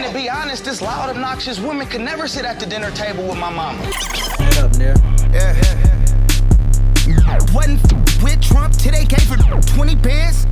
to be honest, this loud, obnoxious woman could never sit at the dinner table with my mama. What up, Nair? Yeah. Wasn't with Trump till they gave her 20 bands.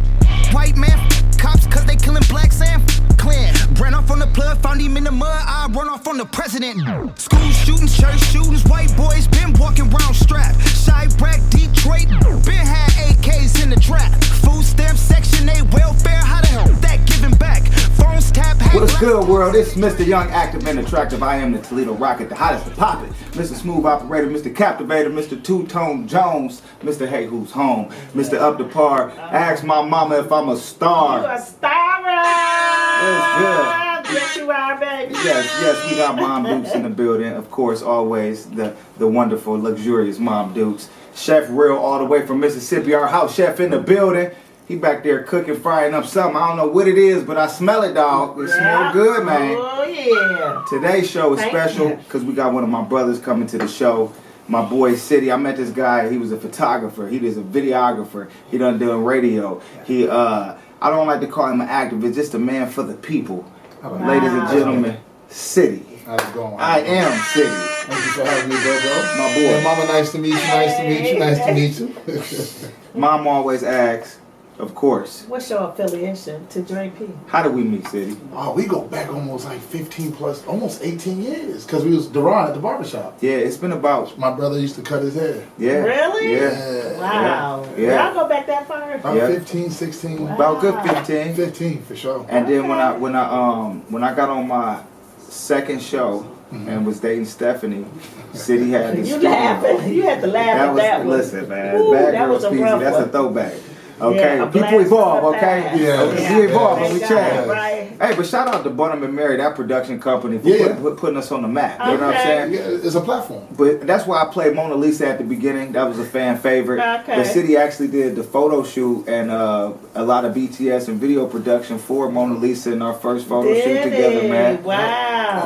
White man cops cause they killing blacks and Klan. Ran off on the plug, found him in the mud. I run off on the president. School shootings, church shootings, white boys been walking around strapped. Chirac, Detroit, been had AKs in the trap. Food stamp, Section 8, welfare, how the hell that giving back? Phones tap, What is good, world? It's Mr. Young, Active, and Attractive. I am the Toledo Rocket, the hottest to pop it. Mr. Smooth Operator, Mr. Captivator, Mr. Two-Tone Jones, Mr. Hey Who's Home, Mr. Up to Par. Ask my mama if I'm a star. You a star. That's good. Yes, you are, baby. Yes, we got Mom Dukes in the building. Of course, always the wonderful, luxurious Mom Dukes. Chef Real all the way from Mississippi, our house chef in the building. He back there cooking, frying up something. I don't know what it is, but I smell it, dog. It smells good, man. Oh, yeah. Today's show is special because we got one of my brothers coming to the show. My boy City. I met this guy. He was a photographer. He was a videographer. He done doing radio. He I don't like to call him an activist, just a man for the people. Wow. Ladies and gentlemen, City. How's it going? I am City. Thank you for having me, bro. My boy. Hey, mama, nice to meet you. Nice to meet you. Nice to meet you. Mom always asks, of course, What's your affiliation to Dre P? how did we meet, City? Oh, we go back almost like 15 plus, almost 18 years. Because we was Duran at the barbershop. Yeah, it's been about, My brother used to cut his hair. yeah. Really? Yeah. Wow. Yeah. Y'all go back that far? About Yeah. 15, 16. Wow. About good 15. 15 for sure. And then when I got on my second show and was dating Stephanie, City had this You studio. laughing. You had to laugh at that one. Listen, man, Ooh, Bad that Girl was a Speezy, rough that's a one. throwback. Okay, Yeah, a people blast evolve, from the okay? past. Yeah. We evolve and Thank we God, change. right? Hey, but shout out to Bonham and Mary, that production company, for Yeah. putting us on the map. You know what I'm Okay. saying? Yeah, it's a platform. But that's why I played Mona Lisa at the beginning. That was a fan favorite. Okay. The city actually did the photo shoot and a lot of BTS and video production for Mona Lisa in our first photo shoot Did together, it? man. Wow.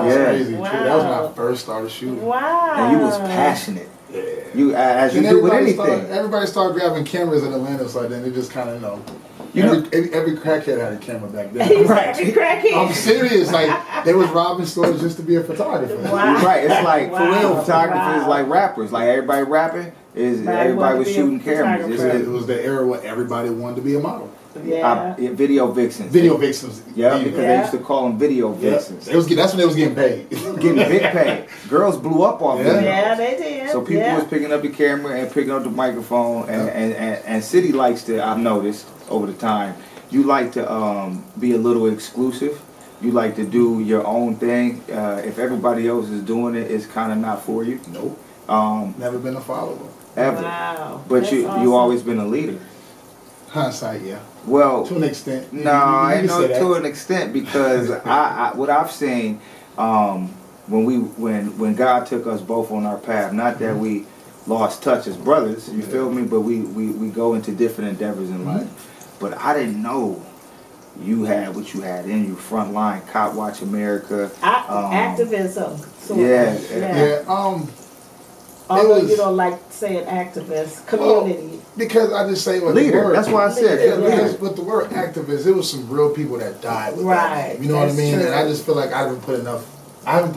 Yeah. Crazy. Wow. True. That was when I first started shooting. Wow. And you was passionate. Yeah. You as you And do with everybody anything. everybody started grabbing cameras in Atlanta, so then it just kind of, You know- every crackhead had a camera back then. He's Right. such a crackhead. I'm serious. Like, they was robbing stores just to be a photographer. Wow. Right, it's like for real, Wow. photography is Wow. like rappers. Like everybody rapping is Right, everybody wanted was to be a shooting cameras. photographer. It was the era where everybody wanted to be a model. Yeah. Video vixens. Video vixens. Yeah, because they Yeah. used to call them video Yeah. vixens. That's when they was getting paid. Getting big pay. Girls blew up off Yeah. video. Yeah, they did. So people yeah. was picking up the camera and picking up the microphone, and City likes to. I've noticed over the time, you like to be a little exclusive. You like to do your own thing. If everybody else is doing it, it's kind of not for you. Nope. Um, Never been a follower. ever. Wow. But That's you awesome. always been a leader. Hindsight, yeah. Well, To an extent. no, I can know say that. to an extent because I what I've seen when God took us both on our path. Not that we lost touch as brothers, you feel me? But we go into different endeavors in life. But I didn't know you had what you had in you. Frontline, Cop Watch America. Activism. Sort Yeah, of. Yeah. Although it was- you don't like saying activist, community. Because I just say with Leader. the word. That's why I said Leader, good yeah. leader. Because with the word activist, it was some real people that died with Right, that name. You know what I that's mean? true. And I just feel like I haven't put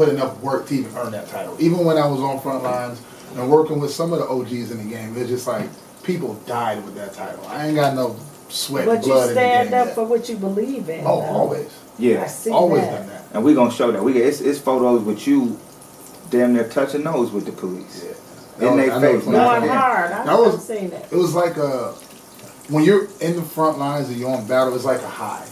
enough work to even earn that title. Even when I was on front lines and working with some of the OGs in the game, it's just like people died with that title. I ain't got no sweat and But you blood in the stand game up yet. for what you believe in. Oh, though. always. I Yeah, see Always that. done that. and we gonna show that. It's photos with you, damn near touching nose with the police. Yeah. In their I know face. it's not Going in. hard. That I've was- seen that. It was like when you're in the front lines and you're on battle, it's like a high.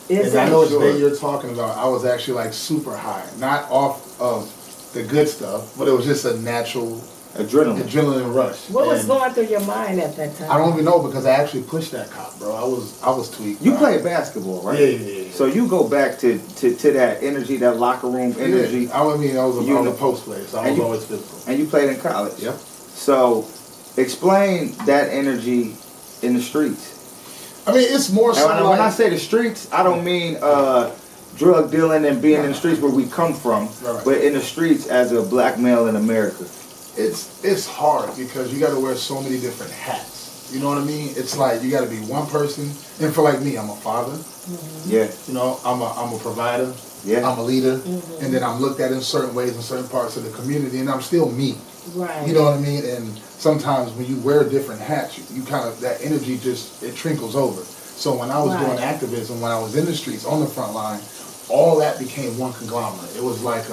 Is And I know it? it's the day you're talking about. I was actually like super high, not off of the good stuff, but it was just a natural adrenaline rush. What was And going through your mind at that time? I don't even know because I actually pushed that cop, bro. I was tweaked. You bro. played basketball, right? Yeah. So you go back to that energy, that locker room energy, Yeah. I was I was You a know- post player, so I and was you- always physical. and you played in college. Yep. So explain that energy in the streets. I mean, it's more so And when I say the streets, I don't mean drug dealing and being in the streets where we come from, Right. but in the streets as a black male in America. it's hard because you got to wear so many different hats. You know what I mean? It's like you got to be one person, and for like me, I'm a father. Yeah. You know, I'm a provider. Yeah. I'm a leader, and then I'm looked at in certain ways in certain parts of the community, and I'm still me. Right. You know what I mean? And sometimes when you wear different hats, you kind of, that energy just, it trickles over. So when I was doing activism, when I was in the streets, on the front line, all that became one conglomerate. It was like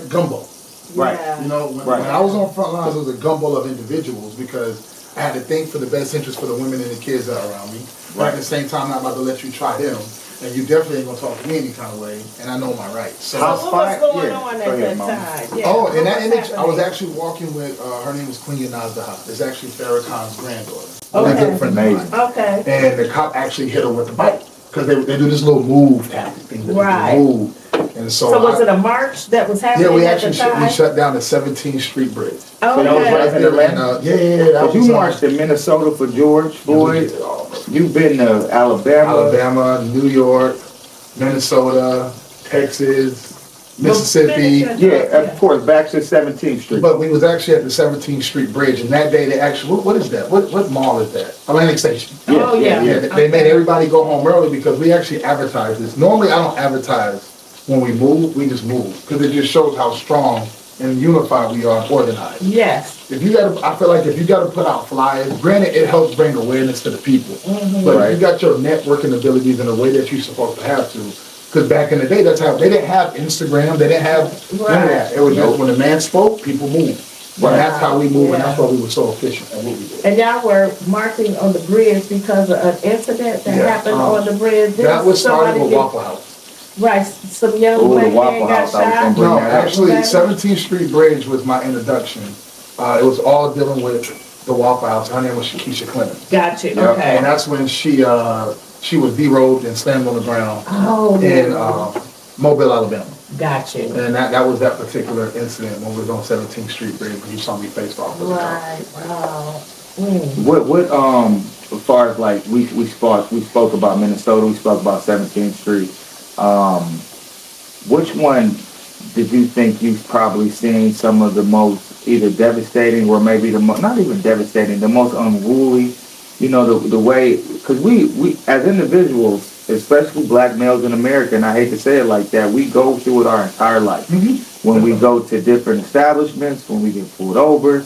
gumbo. Right. Yeah. You know, when I was on front lines, it was a gumbo of individuals because I had to think for the best interest for the women and the kids that are around me. But at the same time, I'm not about to let you try them. And you definitely ain't gonna talk to me any kind of way, and I know my rights. So What was going on at that Mama. time? Yeah. oh, and that What was image, I was happening? actually walking with, her name was Queen Nazdaha. It's actually Farrakhan's granddaughter. Okay. A good friend of mine. Okay. And the cop actually hit her with the bike. Because they do this little move tactic thing. Right. Move. And so Was it a march that was happening yeah, we at actually the time? we shut down the 17th Street Bridge. Okay. So that was right in Atlanta? Yeah, that But was you marched in Minnesota for George Floyd. You've been to Alabama, New York, Minnesota, Texas, Mississippi. Yeah, of course, back to 17th Street. But we was actually at the 17th Street Bridge, and that day they actually, what is that? What mall is that? Atlantic Station. Oh, yeah. Yeah, they made everybody go home early because we actually advertised this. Normally, I don't advertise when we move, we just move. Because it just shows how strong and unified we are and organized. Yes. If you gotta, I feel like if you gotta put out flyers, granted it helps bring awareness to the people. But if you got your networking abilities in a way that you're supposed to have to, because back in the day, that's how, they didn't have Instagram, they didn't have none of that. It was just when a man spoke, people moved. And that's how we move, and that's why we were so efficient at what we did. And y'all were marching on the bridge because of an incident that happened on the bridge. That was started with Somebody Waffle House. Right, some young Oh, the black Waffle man got House, I was shot. gonna bring No, that up. actually, Okay. 17th Street Bridge was my introduction. It was all dealing with the Waffle House. Her name was Shakisha Clemens. Got you, And okay. that's when she was derobed and slammed on the ground Oh, in Mobile, Alabama. got you. And that was that particular incident when we was on 17th Street Bridge when you saw me faced off with the car. Right, wow. What as far as like we spoke about Minnesota, we spoke about 17th Street. Which one did you think you've probably seen some of the most either devastating or maybe the most, not even devastating, the most unruly, you know, the way, because we as individuals, especially black males in America, and I hate to say it like that, we go through it our entire life. When we go to different establishments, when we get pulled over,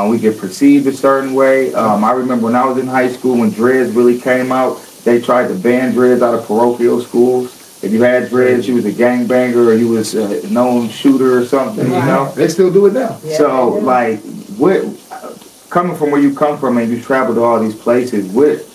we get perceived a certain way. I remember when I was in high school, when dreads really came out, they tried to ban dreads out of parochial schools. If you had dreads, you was a gangbanger or you was a known shooter or something, you know? They still do it now. Yeah, So, they do. like, what, coming from where you come from and you travel to all these places, what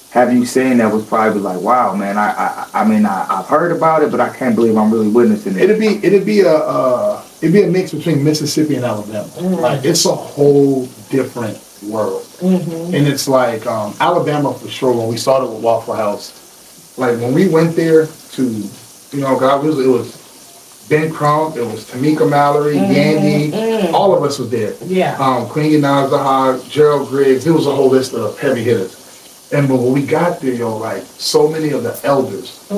have you seen that was probably like, wow, man, I mean, I've heard about it, but I can't believe I'm really witnessing it. It'd be a mix between Mississippi and Alabama. Like it's a whole different world. And it's like Alabama for sure. When we started with Waffle House, like when we went there to, you know, God, it was Ben Crump, it was Tamika Mallory, Yandy, all of us was there. Yeah. Queen Nazdaha, Gerald Griggs. It was a whole list of heavy hitters. And when we got there, yo, like so many of the elders,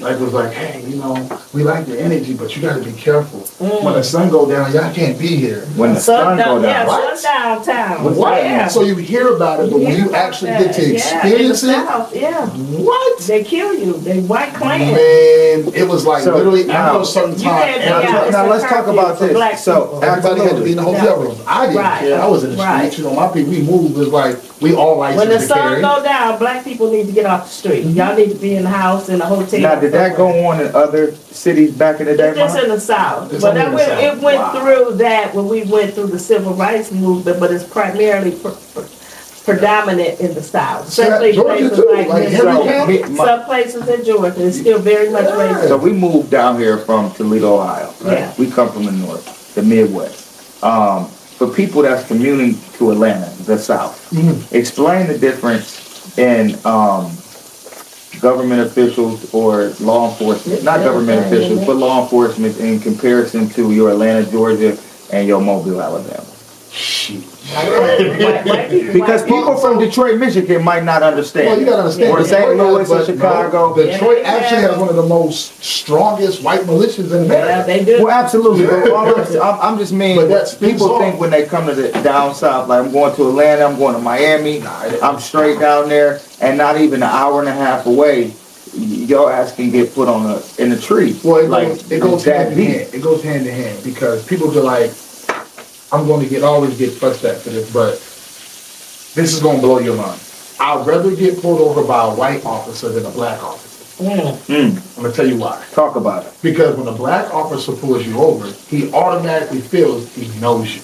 like was like, hey, you know, we like your energy, but you got to be careful. When the sun go down, y'all can't be here. When the sun go down. Yeah, What? sundown town. What? Yeah. So you hear about it, but when you actually get to experience it, Yeah. what? They kill you. They white clan. Man, it was like So, literally now- after a certain You time. can't everybody- be out. It's now a let's talk curfew about for this. black So, people. Everybody had to be in the hotel room. I didn't Right. care. I was in the Right. streets. You know, my people, we moved. It was like, we all like When the to sun carry. go down, black people need to get off the street. Y'all need to be in the house, in the hotel. Now, did that go on in other cities back in the day, It's just Mom? in the South. It's But only in the South. it went Wow. through that when we went through the civil rights movement, but it's primarily predominant in the South. Especially Georgia places too, like like Mississippi. every county. Some places in Georgia, it's still very much racist. So we moved down here from Toledo, Ohio. Right? Yeah. We come from the north, the Midwest. For people that's commuting to Atlanta, the South, explain the difference in government officials or law enforcement, not government officials, but law enforcement in comparison to your Atlanta, Georgia, and your Mobile, Alabama. White people, Because white people from Detroit, Michigan might not understand. Well, you gotta understand. Or St. Detroit Louis has- or but Chicago. no, Detroit Yeah, actually has one of the most strongest white militias in Yeah, America. they do. Well, absolutely. But I'm just mean, But that's people off. think when they come to the down south, like I'm going to Atlanta, I'm going to Miami, I'm straight down there, and not even an hour and a half away, your ass can get put on in a tree. Well, it goes that hand in deep. hand. It goes hand in hand because people be like, I'm going to always get fussed at for this, but this is going to blow your mind. I'd rather get pulled over by a white officer than a black officer. I'm going to tell you why. Talk about it. Because when a black officer pulls you over, he automatically feels he knows you.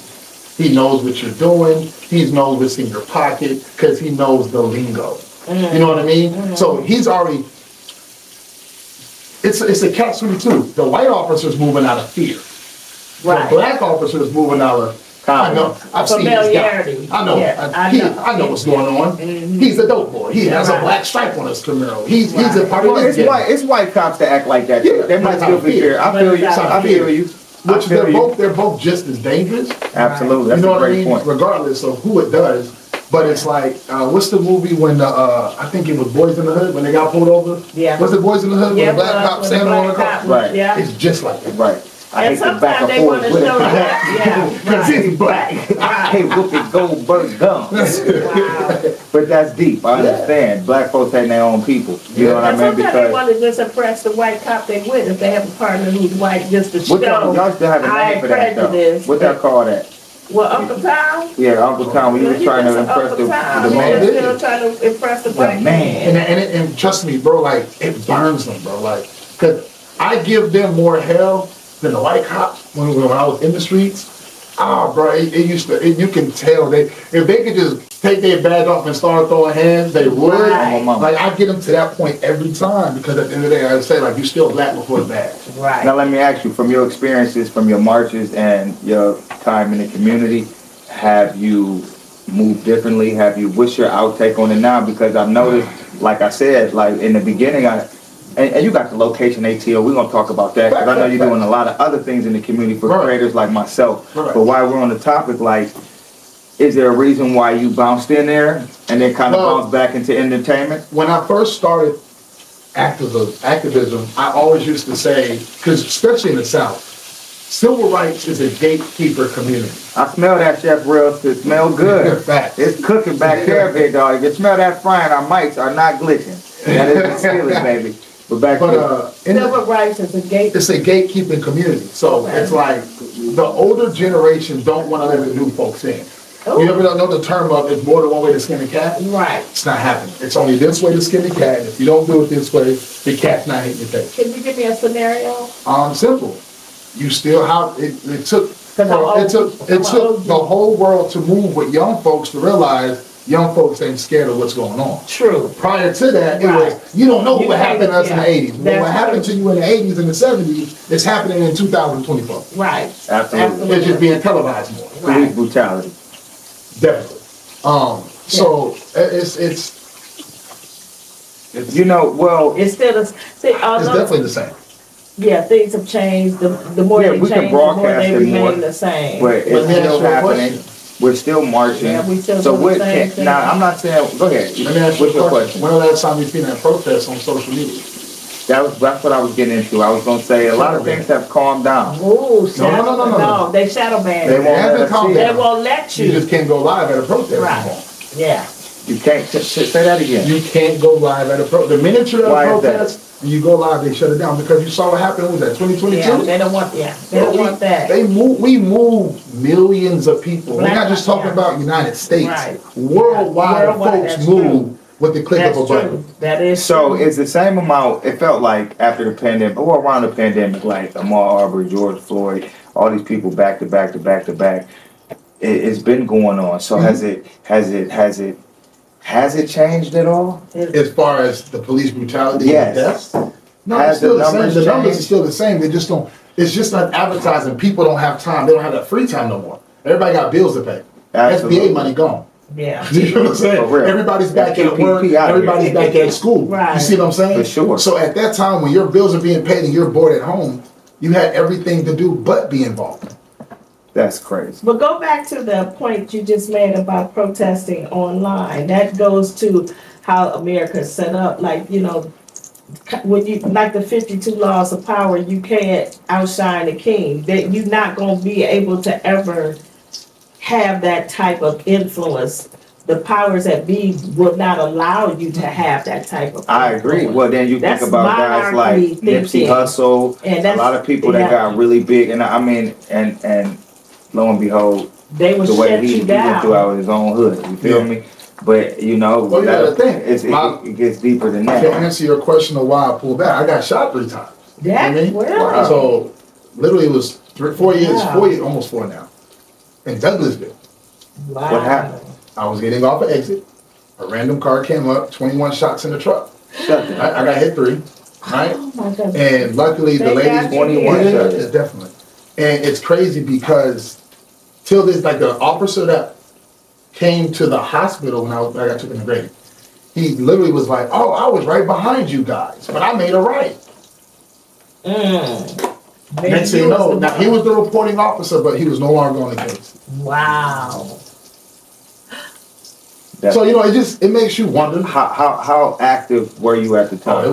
He knows what you're doing. He knows what's in your pocket because he knows the lingo. You know what I mean? So he's already, it's a catch-22. The white officer's moving out of fear. Right. The black officer's moving out of, I know, I've seen this Familiarity. guy. I know, Yeah, I know what's going on. He's a dope boy. He has a black stripe on his Camaro. He's a part Well, of it's this gang. it's white cops that act like that. Yeah, They might that's still how be it fair. is. I feel you. I feel you. Which they're both just as dangerous. Absolutely. That's You know a what I great mean? point. Regardless of who it does. But it's like, what's the movie when I think it was Boys in the Hood when they got pulled over? Yeah. Was it Boys in the Hood when Yeah, the black cop when the standing on the black car? cop, Right. Yeah. It's just like that. Right. I And hate the back sometimes and they want forth to with show it. that. Because Yeah. he's black. I hate whooping Goldberg gums. Wow. But that's deep. I understand. Black folks hate their own people. You know what I And mean? sometimes they Because want to just impress the white cop they with if they have a partner who's white just to show y'all still have a I name ain't for that stuff. prejudiced. What y'all call that? Well, Uncle Tom? Yeah, Uncle Tom. We was trying to impress the man. man. He was still trying to impress the white man. And trust me, bro, like, it burns them, bro. Like, because I give them more hell than the white cops when I was in the streets. Bro, it used to, you can tell, if they could just take their badge off and start throwing hands, they would. Right. Like, I get them to that point every time because at the end of the day, I say, like, you still black before the badge. Right. Now let me ask you, from your experiences, from your marches and your time in the community, have you moved differently? What's your outtake on it now? Because I've noticed, like I said, like in the beginning, and you got the location ATO, we're going to talk about that, because I know you're doing a lot of other things in the community for creators like myself. Right. But while we're on the topic, like, is there a reason why you bounced in there and then kind of bounced back into entertainment? When I first started activism, I always used to say, because especially in the South, civil rights is a gatekeeper community. I smell that, Chef Real. It smells good. Fact. It's cooking back there, big dog. If you smell that frying, our mics are not glitching. That is the ceiling, baby. But back there. Civil rights is a gate. It's a gatekeeping community. So it's like the older generation don't want to let the new folks in. Ooh. You ever know the term of it's more than one way to skin a cat? Right. It's not happening. It's only this way to skin the cat. If you don't do it this way, the cat's not hitting your face. Can you give me a scenario? Simple. You still have it took I'm old. the whole world to move with young folks to realize young folks ain't scared of what's going on. True. Prior to that, it Right. was, you don't know You what happened to us in the yeah. 80s. But That's what happened true. to you in the 80s and the 70s is happening in 2024. Right. Absolutely. It's just being televised more. Right. Police brutality. Definitely. So it's You know, well, It's still the see, although, definitely the same. yeah, things have changed. The more Yeah, they we can change, the more broadcast they it more, remain the same. but it's Let me ask still you a happening. question. We're still marching. Yeah, we still So doing what the same thing. now, I'm not saying, go ahead. Let me ask you What's your question? When was the last time you seen that protest on social media? That's what I was getting into. I was going to say a lot of things have calmed down. Ooh, No. they shadow ban. They won't let Haven't us calmed see They down. it. won't let You you. just can't go live at a protest Right. anymore. Yeah. You can't say that again. You can't go live at a protest. The minute you're Why at a is that? protest, and you go live, they shut it down because you saw what happened. What was that 2022? Yeah, they don't want. Yeah, they don't want that. We move millions of people. We're not just talking Yeah. about United States. Right. Worldwide, Worldwide, folks that's move true. with the click That's of a button. true. That is So true. it's the same amount, it felt like after the pandemic, or around the pandemic, like Ahmaud Arbery, George Floyd, all these people back to back to back to back. It's been going on. So has it changed at all? As far as the police brutality Yes. and deaths? No, Has it's still the the same. numbers The numbers are changed? still the same. They just don't, it's just not advertising. People don't have time. They don't have that free time no more. Everybody got bills to pay. Absolutely. SBA money gone. Yeah. You know what I'm saying? For real. Everybody's back That's at work. PPP out here. Everybody's back at school. Right. You see what I'm saying? For sure. So at that time when your bills are being paid and you're bored at home, you had everything to do but be involved. That's crazy. But go back to the point you just made about protesting online. That goes to how America's set up. Like, you know, when you like the 52 laws of power, you can't outshine the king. That you're not gonna be able to ever have that type of influence the powers that be would not allow you to have that type of. I agree. Well, then you That's think about guys like monarchy Nipsey thinking. Hussle, And a that's- lot of people that yeah. got really big, and I mean, and lo and behold, They will the way shut he you went down. throughout his own hood. You feel Yeah. me? But you know, Well, you gotta think. it gets deeper than To that. answer your question of why I pulled back, I got shot 3 times. You know what I That mean? well. So literally it was 4 years, Wow. 4 years, almost 4 now. In Douglasville, Wow. What happened? I was getting off an exit. A random car came up, 21 shots in the truck. Shut the I got hit 3, right? Oh my God. And luckily the They lady, got you 21 here. shots. yeah, definitely. And it's crazy because till this, like the officer that came to the hospital when I got taken to Grady, he literally was like, "Oh, I was right behind you guys, but I made a right." Maybe Next thing you you was know, the now one. he was the reporting officer, but he was no longer on the case. Wow. So you know, it makes you wonder. How active were you at the Oh, time? it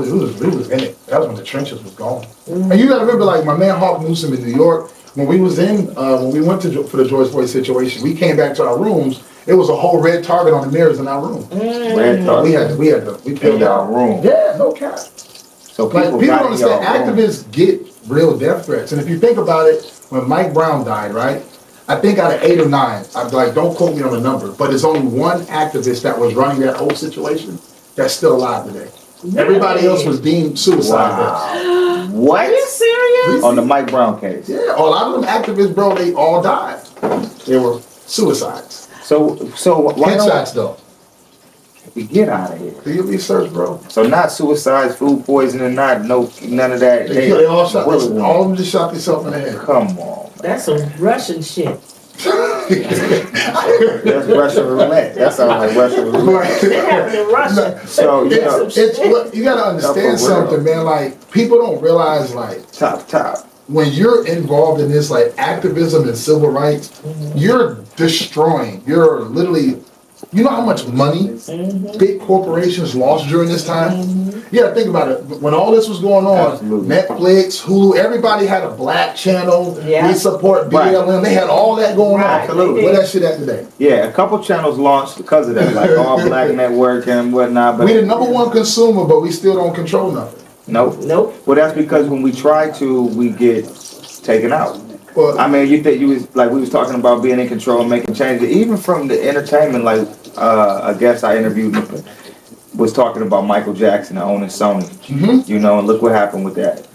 was in it. That was when the trenches was gone. And you gotta remember, like my man Hawk Newsom in New York, when we was when we went for the George Floyd situation, we came back to our rooms. It was a whole red target on the mirrors in our room. Red target. We peeled In our out. room. Yeah, no cap. So Like people got don't in your understand, room. activists get real death threats. And if you think about it, when Mike Brown died, right? I think out of 8 or 9, I'm like, don't quote me on the number, but there's only one activist that was running that whole situation that's still alive today. Everybody else was deemed suicide deaths. Wow. What? Are you serious? On the Mike Brown case. Yeah, a lot of them activists, bro, they all died. They were suicides. So why Headshots, don't though. we get out of here? Do your research, bro. So not suicides, food poisoning, none of that. They all shot. bullet wounds. All of them just shot themselves in the head. Come on. That's some Russian shit. That's Russian roulette. That sounds like Russian roulette. It happened in Russia. So you know, You gotta understand for real. something, man. Like people don't realize, like top. when you're involved in this, like activism and civil rights, you're destroying. You're literally. You know how much money big corporations lost during this time? You gotta think about it. When all this was going on, Absolutely. Netflix, Hulu, everybody had a black channel. Yeah. We support Right. BLM. They had all that going Right. on. Absolutely. Where that shit at today? Yeah, a couple channels launched because of that, like All Black Network and whatnot. But We the number one consumer, but we still don't control nothing. nope. Nope. Well, that's because when we try to, we get taken out. Well, I mean, you think you was like we was talking about being in control and making changes, even from the entertainment. Like a guest I interviewed was talking about Michael Jackson and owning Sony. You know, and look what happened with that.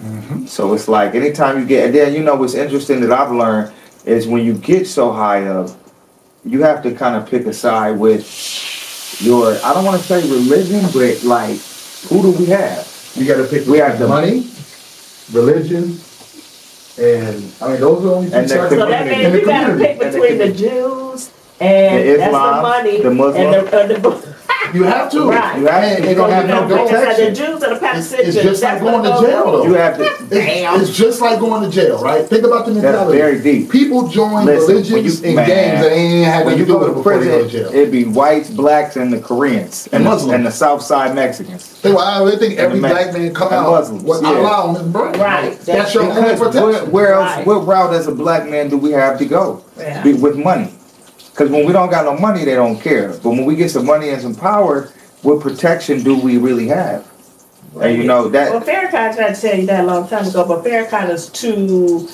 So it's like anytime you get, and then you know what's interesting that I've learned is when you get so high up, you have to kind of pick a side with your. I don't want to say religion, but like, who do we have? you gotta pick. We have the money, religion, and I mean those are the only And two the sides. So that community. means you gotta community. pick between the Jews and The that's the Islam, money the Muslim. and the You have to. Right. You have And to. they don't have no So the protection. Jews and the Palestinians. It's just like that's going to what jail, though. You have to. It's just like going to jail, right? Think about the mentality. very deep. People join Listen, religions when you- and gangs that ain't had When nothing you to do go with it to before they go to prison, jail. it'd be whites, blacks, and the Koreans And the- Muslims. and the South Side Mexicans. They think every And the black man come and out Muslims, with yeah. Allah on his brain. Right. That's your only Because protection. where else? Right. What route as a black man do we have to go? Yeah. With money? Because when we don't got no money, they don't care. But when we get some money and some power, what protection do we really have? And you know that. Well, Farrakhan tried to tell you that a long time ago, but Farrakhan is too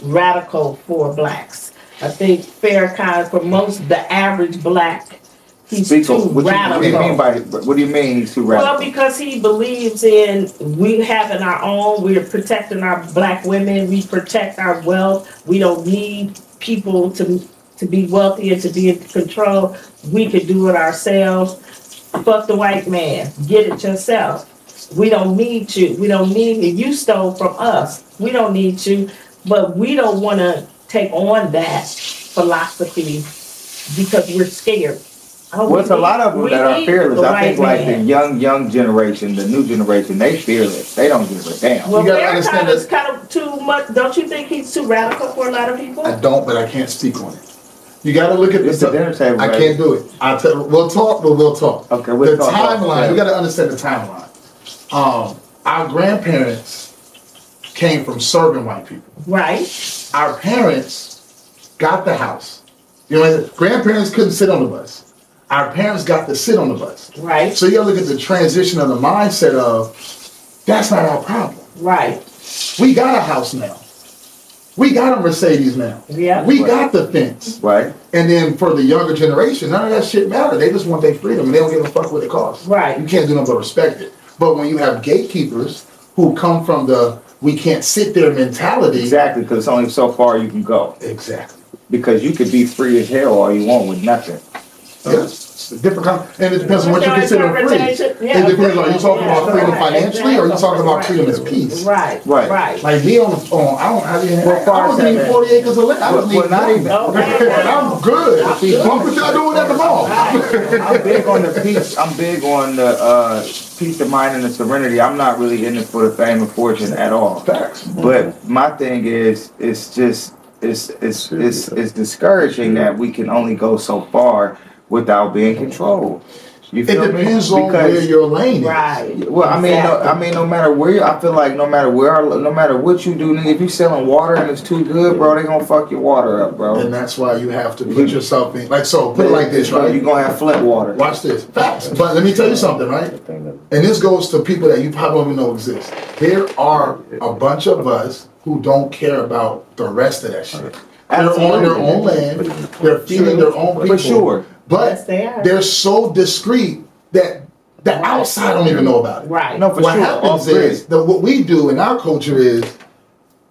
radical for blacks. I think Farrakhan, for the average black, he's Speak too on- what radical. do you mean by? What do you mean he's too radical? Well, because he believes in we having our own, we're protecting our black women, we protect our wealth, we don't need people to be wealthy and to be in control. We could do it ourselves. Fuck the white man. Get it yourself. We don't need you. We don't need you. You stole from us. We don't need you. But we don't want to take on that philosophy because we're scared. Well, it's a lot of them that are fearless. I think like the young generation, the new generation, they fearless. They don't give a damn. Well, You gotta understand Farrakhan is that- kind of too much. Don't you think he's too radical for a lot of people? I don't, but I can't speak on it. You got to look at It's the a dinner table, I right? can't do it. We'll talk, but we'll talk. Okay, we'll the talk. timeline. Yeah. You got to understand the timeline. Our grandparents came from serving white people. Right. Our parents got the house. You know, grandparents couldn't sit on the bus. our parents got to sit on the bus. Right. So you gotta look at the transition of the mindset of, that's not our problem. Right. We got a house now. We got a Mercedes now. Yeah. We got the fence. Right. And then for the younger generation, none of that shit matter. They just want their freedom and they don't give a fuck what it costs. Right. You can't do nothing but respect it. But when you have gatekeepers who come from the we can't sit there mentality. Exactly, because it's only so far you can go. Exactly. Because you could be free as hell all you want with nothing. Yes. Different and it depends on what you consider free. Yeah, it depends. Are you talking about freedom financially, or are you talking about right. freedom as peace? Right. Right. Right. Like me on I was getting 40 acres of land. I was Well, not even. and I'm good. What y'all doing at the mall? I'm big on the peace. I'm big on the peace of mind and the serenity. I'm not really in it for the fame and fortune at all. Facts. But my thing is, it's discouraging that we can only go so far without being controlled. You It feel me? depends on where your lane is. Right. Well, I mean, no matter where, I feel like no matter what you do, nigga, if you selling water and it's too good, bro, they gonna fuck your water up, bro. And that's why you have to put yourself in. Like, so, put it like this, right? You gonna have Flint water. Watch this. Facts. But let me tell you something, right? And this goes to people that you probably don't even know exist. There are a bunch of us who don't care about the rest of that shit. They're on their own land. They're feeding their own people. For sure. But Yes, they are. they're so discreet that the outside don't even know about it. Right. No, for What sure. happens is that what we do in our culture is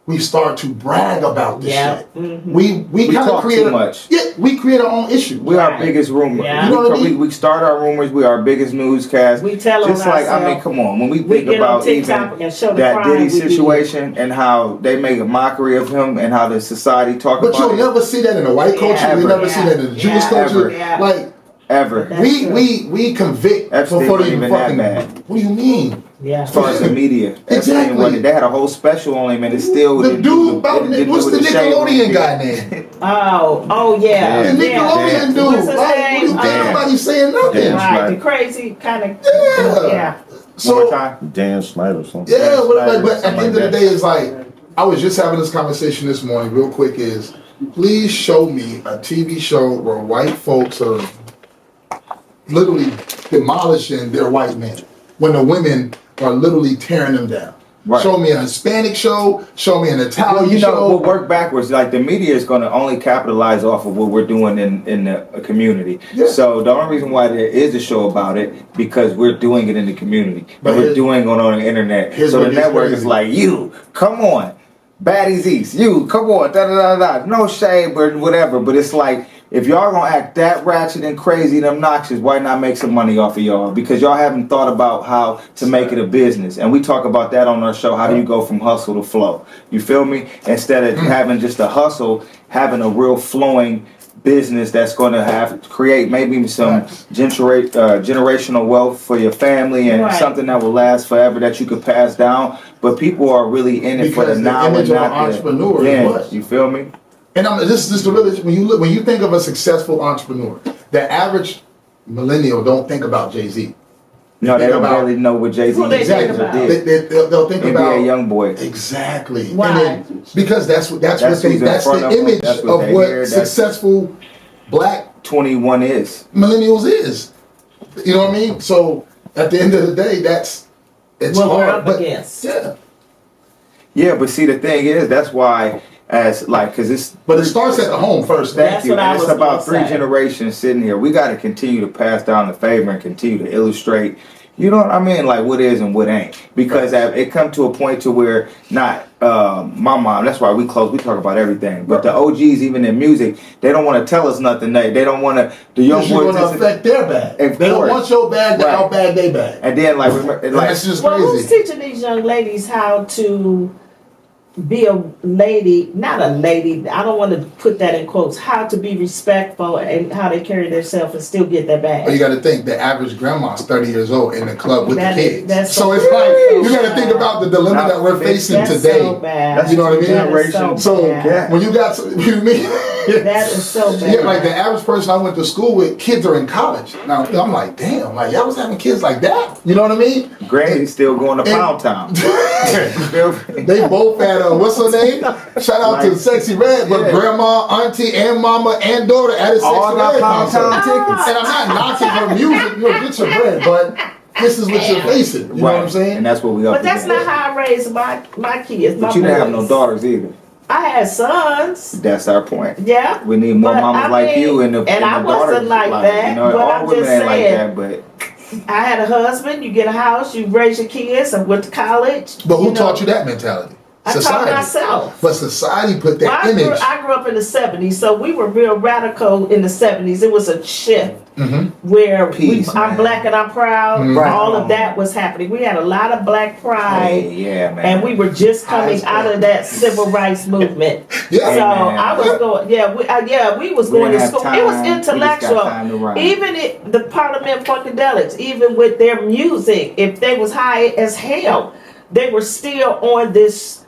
we start to brag about this Yeah. shit. Mm-hmm. We kind of talk create too much. Yeah, we create our own issues. We are Right. biggest rumor. Yeah. You know what I mean? We start our rumors. We are our biggest newscast. We tell on just like I mean, ourselves. come on. When we We think get on about TikTok even and show the that crime Diddy we do. situation and how they make a mockery of him and how the society talk But about you'll it never see that in the white culture. ever. You'll never see that in the Jewish Yeah. culture. Ever. Yeah. Like ever. That's we true. we convict Epstein before they wasn't even even that fucking. bad. What do you mean? Yeah. As far as the media, Exactly. They had a whole special on him, and it still The didn't dude do about didn't do what's what the Shade Room Nickelodeon did. guy name? Oh yeah. The Nickelodeon dude. What's his Like, what name? do you think? Damn. Nobody's saying nothing. Damn. Right. Right. The crazy kind of. Yeah. Yeah. One more So time. Dan Snyder or something. yeah, but at Something the end like of the that. day, it's like I was just having this conversation this morning, real quick. Is please show me a TV show where white folks are literally demolishing their white men when the women are literally tearing them down. Right. Show me a Hispanic show. Show me an Italian Well, you know, show. we'll work backwards. Like the media is going to only capitalize off of what we're doing in the community. Yeah. So the only reason why there is a show about it because we're doing it in the community. But But we're here's- doing it on the internet. here's So what the gets network crazy. is like, you come on, Baddies East, you come on, da da da da. No shade or whatever. But it's like, if y'all gonna act that ratchet and crazy and obnoxious, why not make some money off of y'all? Because y'all haven't thought about how to make it a business. And we talk about that on our show. How do you go from hustle to flow? You feel me? Instead of having just a hustle, having a real flowing business that's going to create maybe some generational wealth for your family and Right. something that will last forever that you could pass down. But people are really in it for Because the the now image and of an not the entrepreneur is yeah. what? You feel me? And this is the real when you think of a successful entrepreneur, the average millennial don't think about Jay-Z. No, they think don't about- really know what Jay-Z Who they Exactly. think about? They'll think NBA about young boy. exactly. Why? And then, because that's Who's the in front of them, image that's of what they what hear, that's- successful black 21 is. millennials is. You know what I mean? So at the end of the day, it's What we're hard. up But against. yeah, Yeah, but see, the thing is, that's why, because it's. but it starts at the home first. Thank That's you. what I And it's was about gonna 3 say. generations sitting here. We got to continue to pass down the favor and continue to illustrate. You know what I mean? Like what is and what ain't. Because it come to a point to where not my mom. That's why we close. We talk about everything. But the OGs, even in music, they don't want to tell us nothing. They don't want to. The young Because you're boys. going to affect their bag. Of They don't course. want your bag to Right. outbag their bag. And then like, remember, And like that's just Well, who's crazy. teaching these young ladies how to be a lady, not a lady, I don't want to put that in quotes, how to be respectful and how they carry themselves and still get their But you bag. got to think the average grandma's 30 years old in the club with That the is- kids. that's So so it's like bad. you got to think about the dilemma Not that we're fixing. facing That's today. so bad. You know what I mean? That is So bad. when you got you mean That is so bad. yeah, like the average person I went to school with, kids are in college. Now I'm like, damn, like y'all was having kids like that. You know what I mean? Granny's still going to Pound Town. They both had what's her name? Shout out to Sexy Red, but grandma, auntie, and mama and daughter at a Sexy All got Red pound concert. town tickets. And I'm not knocking her music. Get your bread, but this is what you're facing. You know what I'm saying? And that's what we up But that's against. not how I raised my kids. But you didn't have no daughters either. I had sons. That's our point. Yeah. We need more But mamas like you in the and I daughters' wasn't like life. that. You know, But all I'm women just ain't like saying, that, but I had a husband. You get a house. You raise your kids. I went to college. But who taught you that mentality? I taught myself. But society put that Well, image. I grew up in the 70s, so we were real radical in the 70s. It was a shift where Peace, I'm man. black and I'm proud. Right. All of that was happening. We had a lot of black pride. hey, yeah, man. And we were just coming out of that civil rights movement. Yeah. So Amen. I was going, we was We going didn't to have school. It was time. We just got intellectual. time to ride. Even the Parliament Funkadelics, even with their music, if they was high as hell, they were still on this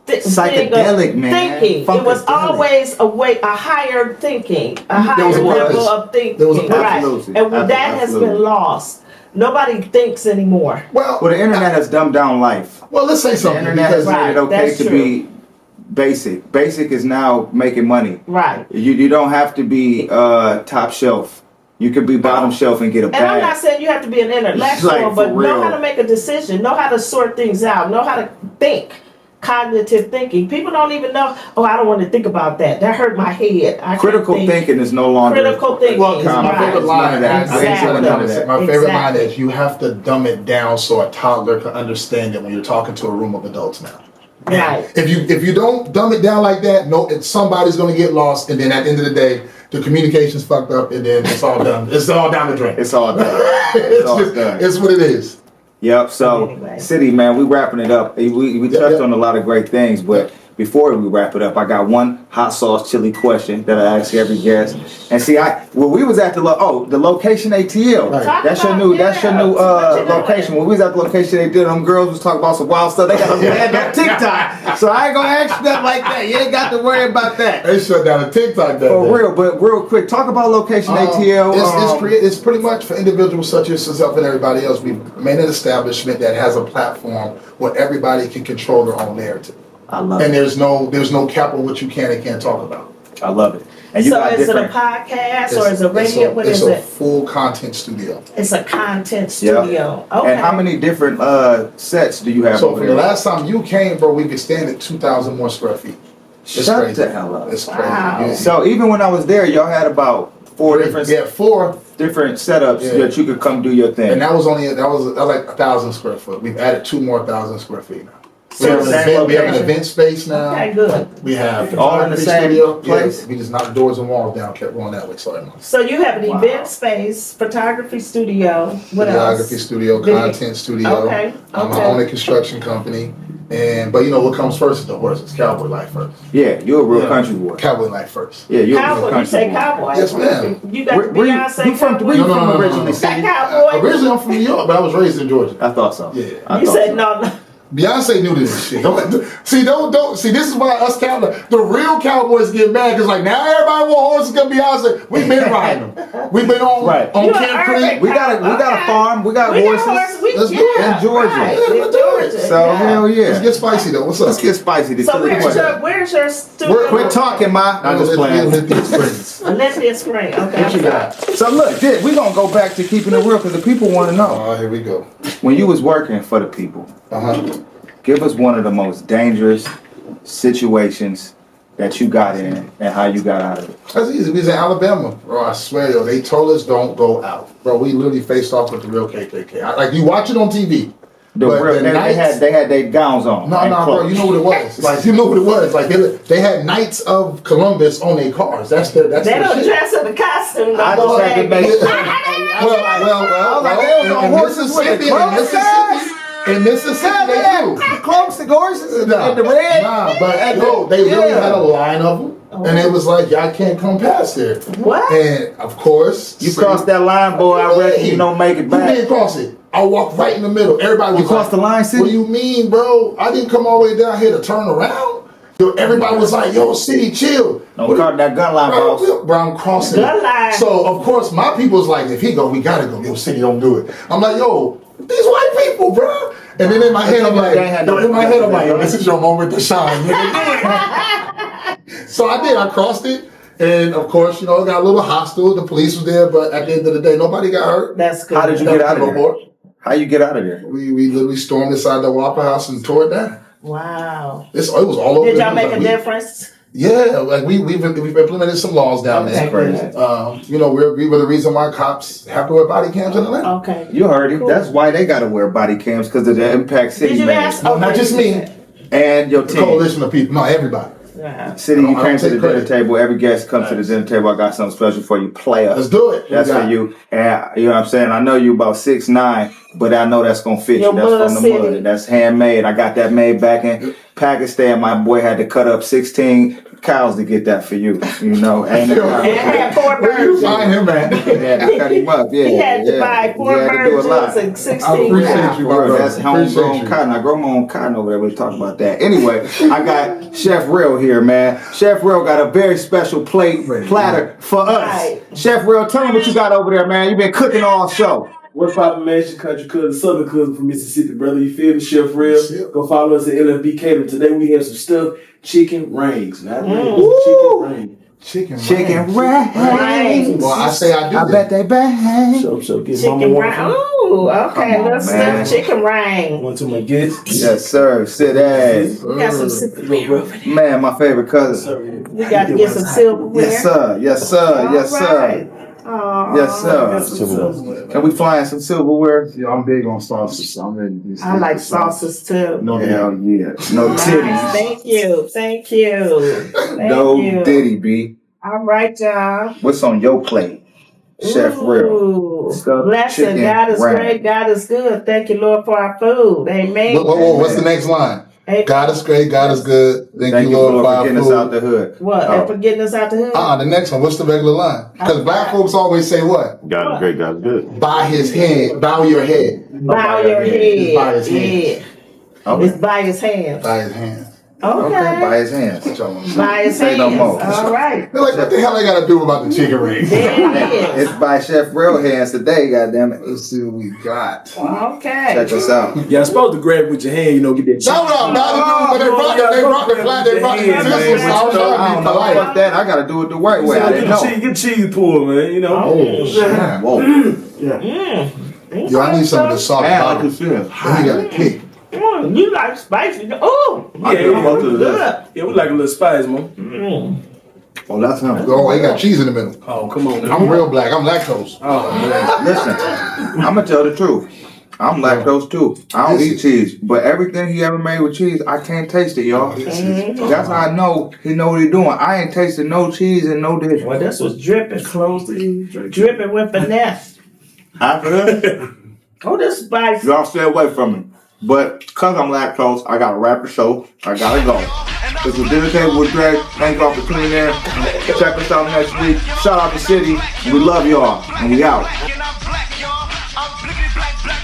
Psychedelic, man. thinking. It was Funkadelic. always a higher thinking, a There higher was a level purpose. of thinking. There was a purpose. Right. Absolutely. And that has Absolutely. been lost. Nobody thinks anymore. Well, Well, the internet has dumbed down life. well, let's say The something. internet has Because made it Right, okay that's to true. be basic. Basic is now making money. Right. You don't have to be top shelf. You could be bottom shelf and get a And I'm not bag. saying you have to be an intellectual, Like, for but know real. how to make a decision, know how to sort things out, know how to think. Cognitive thinking. People don't even know, oh, I don't want to think about that. That hurt my head. I can't Critical think. thinking is no longer Critical thinking. Well, because my Right. favorite line, None of that. I ain't saying Exactly. none of that. My favorite line Exactly. is you have to dumb it down so a toddler can understand it when you're talking to a room of adults now. Right. If you don't dumb it down like that, somebody's gonna get lost, and then at the end of the day, the communication's fucked up, and then it's all done. It's all down the drain. It's all done. it's, all just, done. it's what it is. Yep. So, Anyway. City, man, we wrapping it up. We touched on a lot of great things, but before we wrap it up, I got one hot sauce chili question that I ask every guest. And see, we was at the location ATL. Right. That's your new location. When we was at the location, they did them girls was talking about some wild stuff. They got us banned on TikTok. So I ain't gonna ask you nothing like that. You ain't got to worry about that. They shut down a TikTok that For day. real, but real quick, talk about location ATL. It's pretty much for individuals such as yourself and everybody else. We've made an establishment that has a platform where everybody can control their own narrative. I love And it. there's no cap on what you can and can't talk about. I love it. And you So got is it a different. podcast or is it radio? What is It's a it? full content studio. It's a content Yeah. studio. Okay. And how many different sets do you have So over for there? the last time you came, bro, we could stand at 2,000 more square feet. It's Shut crazy. the hell up. It's Wow. crazy. So even when I was there, y'all had about four different different setups Yeah. that you could come do your thing. And that was like 1,000 square foot. We've added 2 more 1,000 square feet now. So We have, it's an the event, same we have an location? event space now. Okay, good. We have All in the photography same studio. place? Yeah, we just knocked doors and walls down, kept going that way. Sorry, man. So you have an Wow. event space, photography studio. What else? Videography studio, Video- content studio. Okay, I okay. own a construction company. But you know what comes first is the horses. Cowboy life first. Yeah, you're a real Yeah. country boy. Cowboy life first. Yeah, you're a real Cowboy, you country say boy. cowboy? Yes, ma'am. You got the Where you Beyonce from? cowboy? Where you No, from no, no, no, originally? no. That City? cowboy? Originally, I'm from New York, but I was raised in Georgia. I thought so. Yeah. I You thought said so. no. Beyonce knew this shit. Don't see. This is why us cowboys, the real cowboys, get mad because like now everybody want horses. Cause Beyonce, we've been riding them. We've been on Right. on You Camp are Creek. urban. We got a farm. We got We horses. got horses. Let's do it. Yeah, In Georgia. right, Yeah, in let's do it. Georgia. So yeah. hell Let's yeah. get spicy though. What's up? Let's get spicy. The So chili question. where's your studio? Quit talking, ma. I'm just playing. Olympic Springs. Olympic Spring. Okay. What you got? So look, we're gonna go back to keeping it real because the people want to know. Oh, here we go. When you was working for the people, give us one of the most dangerous situations that you got in and how you got out of it. That's easy. We was in Alabama, bro. I swear, yo, they told us don't go out, bro. We literally faced off with the real KKK. Like you watch it on TV. The But real, the they nights- had their gowns on. No, and bro. clothes. You know what it was? Like you know what it was? Like they had Knights of Columbus on their cars. That's They their don't shit. dress in the costume. I no just more. had to make sure. Well, like, they was on horses with the clothes, in Mississippi, they do. Close the horses and Nah, the red. nah, but yo, they really Yeah. had a line of them, and it was like y'all can't come past there. What? And of course, You crossed that line, boy. I reckon you don't make it You back. didn't cross it. I walked right in the middle. Everybody was You crossed the line, City? What do you mean, bro? I didn't come all the way down here to turn around. Yo, everybody was like, yo, City, chill. Don't cut that gun line, boss. Bro, I'm crossing Gun it. line. So, of course, my people's like, if he go, we gotta go. Yo, City, don't do it. I'm like, yo, these white people, bro. And then in my head, I'm like, They ain't had no- yo, this is your moment to shine, nigga. Do it. So I did. I crossed it. And of course, you know, it got a little hostile. The police was there, but at the end of the day, nobody got hurt. That's good. How did you get out of there? How you get out of there? We literally stormed inside the Waffle House and tore it down. Wow. It was all over. Did y'all make like, a difference? Yeah, like we've implemented some laws down Okay, there. good. You know, we were the reason why cops have to wear body cams in Atlanta. Okay. You heard it. Cool. That's why they gotta wear body cams, because of the Impact City Did you man. ask? No, not just me. And your The team. coalition of people. No, everybody. Wow. City, I you don't came to take the dinner credit. table. Every guest comes to the dinner table. I got something special for you, player. Let's do it. That's We got for you. And you know what I'm saying? I know you about 6'9", but I know that's gonna fit Your you. That's mother from the city. mud. That's handmade. I got that made back in Pakistan. My boy had to cut up 16 cows to get that for you. You know, and And I had 4 Where you birds. find him at? yeah, I cut him up. Yeah, He had to yeah. buy 4 He had to do a birds lot. and I 16 appreciate cows. you, Word, bro. that's homegrown cotton. I grow my own cotton over there. We'll talk about that. Anyway, I got Chef RELL here, man. Chef RELL got a very special platter for us. Right. Chef RELL, tell me what you got over there, man. You've been cooking all show. What's poppin', man? It's your country cousin, southern cousin from Mississippi, brother. You feel me? Chef RELL. Yep. Go follow us at LFB Catering. Today we have some stuffed chicken rings. Not rings, Woo! chicken ring. Chicken Right. rings. Well, I say I do. I bet they bang. So get mama Chicken one ring. for me. Ooh, okay. Come on, Let's man. stuff chicken ring. One to my guests. Yes, sir. Sit down. We got some silverware. Man, my favorite cousin. We got to get some silverware. Yes, sir. Yes, sir. Yes, sir. Oh, Yes, sir. Can we fly in some silverware? Yeah, I'm big on sauces. So I'm ready to do I like sauces too. No, Hell yeah. No Nice. titties. Thank you. Thank you. Thank No you. diddy, B. All right, y'all. What's on your plate? Chef RELL. Ooh. Stuffed Blessing. chicken God is ring. great. God is good. Thank you, Lord, for our food. Amen. What's the next line? Amen. God is great. God is good. Thank Thank you, Lord, for for our getting us out food. the hood. What? Oh. And for getting us out the hood? The next one. What's the regular line? Because black folks always say what? God is great, God is good. Bow his head. Bow your head. Bow your head. It's by his hands. Yeah. Okay. It's by his hands. By his hands. Okay. Okay, by his hands. That's all I'm saying. By his Say hands. no more. All right. They're like, what the hell I gotta do about the chicken ring? There it is. It's by Chef RELL hands today, goddammit. Let's see what we got. Okay. Check us out. Yeah, I'm supposed to grab it with your hand, get that chicken. No, they rock it Yeah, sisters, so I was I trying to don't be know polite. about that. I gotta do it the right way. I didn't know. Get cheese pulled, man, Oh, snap. Whoa. Yo, I need some of the sauce. Man, I Bobby. can feel it. Then you got a kick. You like spicy? Oh, Yeah, do most of this. good. Yeah, we like a little spice, man. Oh, that's him. Oh, he got cheese in the middle. Oh, come on now. I'm real black. I'm lactose. Oh, man. Listen, I'm gonna tell the truth. I'm lactose too. I don't eat cheese, but everything he ever made with cheese, I can't taste it, y'all. That's how I know he know what he doing. I ain't tasted no cheese and no dish. Well, this was dripping. Close to you. Dripping with finesse. After this, Oh, this spicy. y'all stay away from me. But because I'm lactose, I gotta wrap the show. I gotta go. This was Dinner Table with Dre. Thank y'all for tuning in. Check us out next week. Shout out to City. We love y'all. And we out. And I'm black, y'all. I'm blickety black, black.